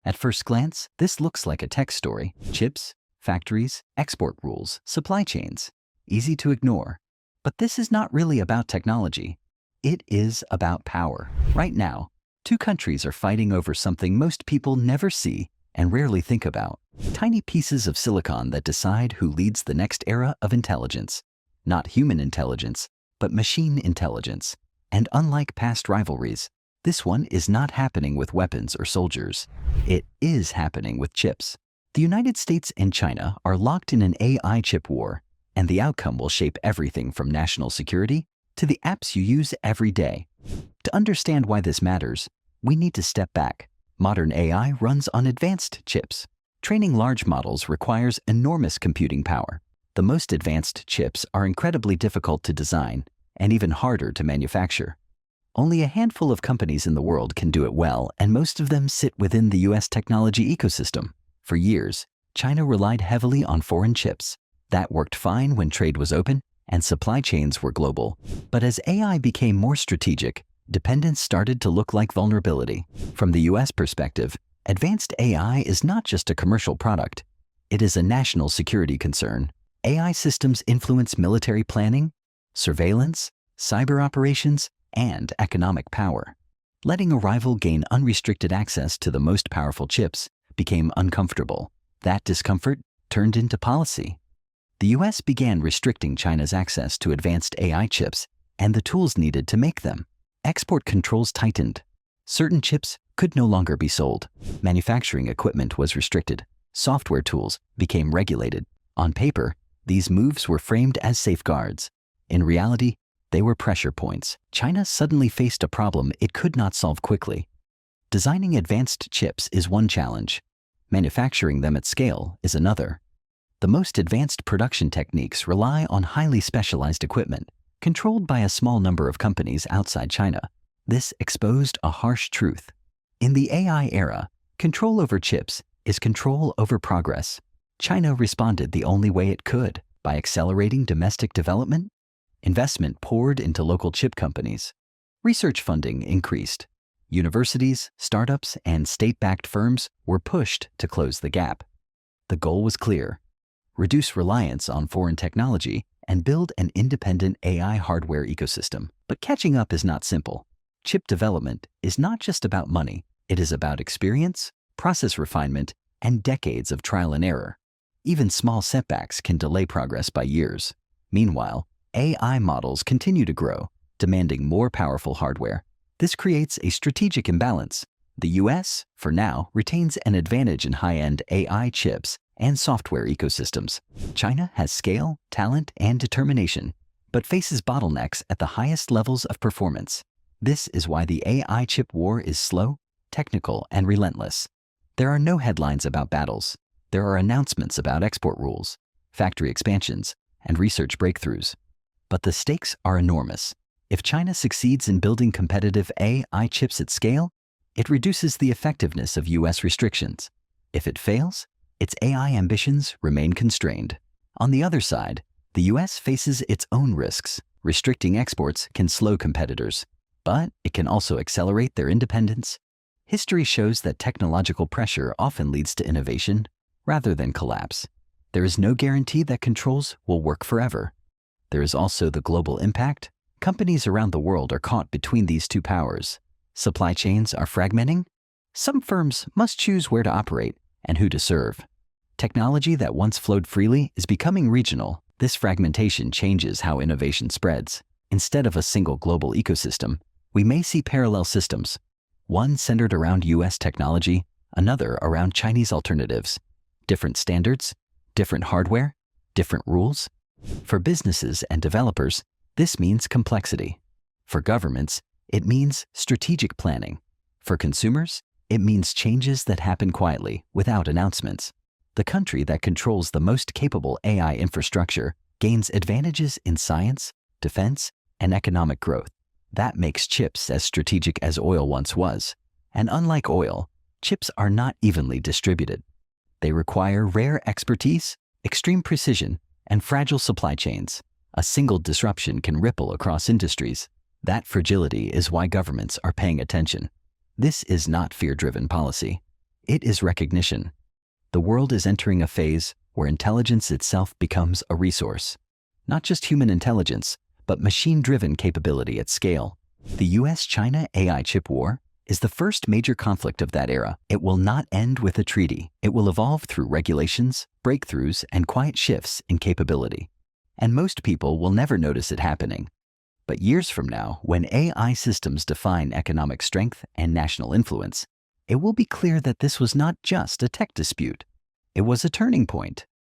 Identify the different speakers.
Speaker 1: At first glance, this looks like a tech story. Chips, factories, export rules, supply chains. Easy to ignore. But this is not really about technology. It is about power. Right now, two countries are fighting over something most people never see and rarely think about. Tiny pieces of silicon that decide who leads the next era of intelligence. Not human intelligence, but machine intelligence. And unlike past rivalries, this one is not happening with weapons or soldiers. It is happening with chips. The United States and China are locked in an AI chip war, and the outcome will shape everything from national security to the apps you use every day. To understand why this matters, we need to step back. Modern AI runs on advanced chips. Training large models requires enormous computing power. The most advanced chips are incredibly difficult to design and even harder to manufacture. Only a handful of companies in the world can do it well, and most of them sit within the US technology ecosystem. For years, China relied heavily on foreign chips. That worked fine when trade was open and supply chains were global. But as AI became more strategic, dependence started to look like vulnerability. From the US perspective, advanced AI is not just a commercial product. It is a national security concern. AI systems influence military planning, surveillance, cyber operations, and economic power. Letting a rival gain unrestricted access to the most powerful chips became uncomfortable. That discomfort turned into policy. The US began restricting China's access to advanced AI chips and the tools needed to make them. Export controls tightened. Certain chips could no longer be sold. Manufacturing equipment was restricted. Software tools became regulated. On paper, these moves were framed as safeguards. In reality, they were pressure points. China suddenly faced a problem it could not solve quickly. Designing advanced chips is one challenge. Manufacturing them at scale is another. The most advanced production techniques rely on highly specialized equipment, controlled by a small number of companies outside China. This exposed a harsh truth. In the AI era, control over chips is control over progress. China responded the only way it could, by accelerating domestic development. Investment poured into local chip companies. Research funding increased. Universities, startups, and state-backed firms were pushed to close the gap. The goal was clear: reduce reliance on foreign technology and build an independent AI hardware ecosystem. But catching up is not simple. Chip development is not just about money. It is about experience, process refinement, and decades of trial and error. Even small setbacks can delay progress by years. Meanwhile, AI models continue to grow, demanding more powerful hardware. This creates a strategic imbalance. The US, for now, retains an advantage in high-end AI chips and software ecosystems. China has scale, talent, and determination, but faces bottlenecks at the highest levels of performance. This is why the AI chip war is slow, technical, and relentless. There are no headlines about battles. There are announcements about export rules, factory expansions, and research breakthroughs. But the stakes are enormous. If China succeeds in building competitive AI chips at scale, it reduces the effectiveness of US restrictions. If it fails, its AI ambitions remain constrained. On the other side, the US faces its own risks. Restricting exports can slow competitors, but it can also accelerate their independence. History shows that technological pressure often leads to innovation rather than collapse. There is no guarantee that controls will work forever. There is also the global impact. Companies around the world are caught between these two powers. Supply chains are fragmenting. Some firms must choose where to operate and who to serve. Technology that once flowed freely is becoming regional. This fragmentation changes how innovation spreads. Instead of a single global ecosystem, we may see parallel systems, one centered around US technology, another around Chinese alternatives. Different standards, different hardware, different rules. For businesses and developers, this means complexity. For governments, it means strategic planning. For consumers, it means changes that happen quietly, without announcements. The country that controls the most capable AI infrastructure gains advantages in science, defense, and economic growth. That makes chips as strategic as oil once was. And unlike oil, chips are not evenly distributed. They require rare expertise, extreme precision, and fragile supply chains. A single disruption can ripple across industries. That fragility is why governments are paying attention. This is not fear-driven policy. It is recognition. The world is entering a phase where intelligence itself becomes a resource. Not just human intelligence, but machine-driven capability at scale. The US-China AI chip war is the first major conflict of that era. It will not end with a treaty. It will evolve through regulations, breakthroughs, and quiet shifts in capability. And most people will never notice it happening. But years from now, when AI systems define economic strength and national influence, it will be clear that this was not just a tech dispute. It was a turning point,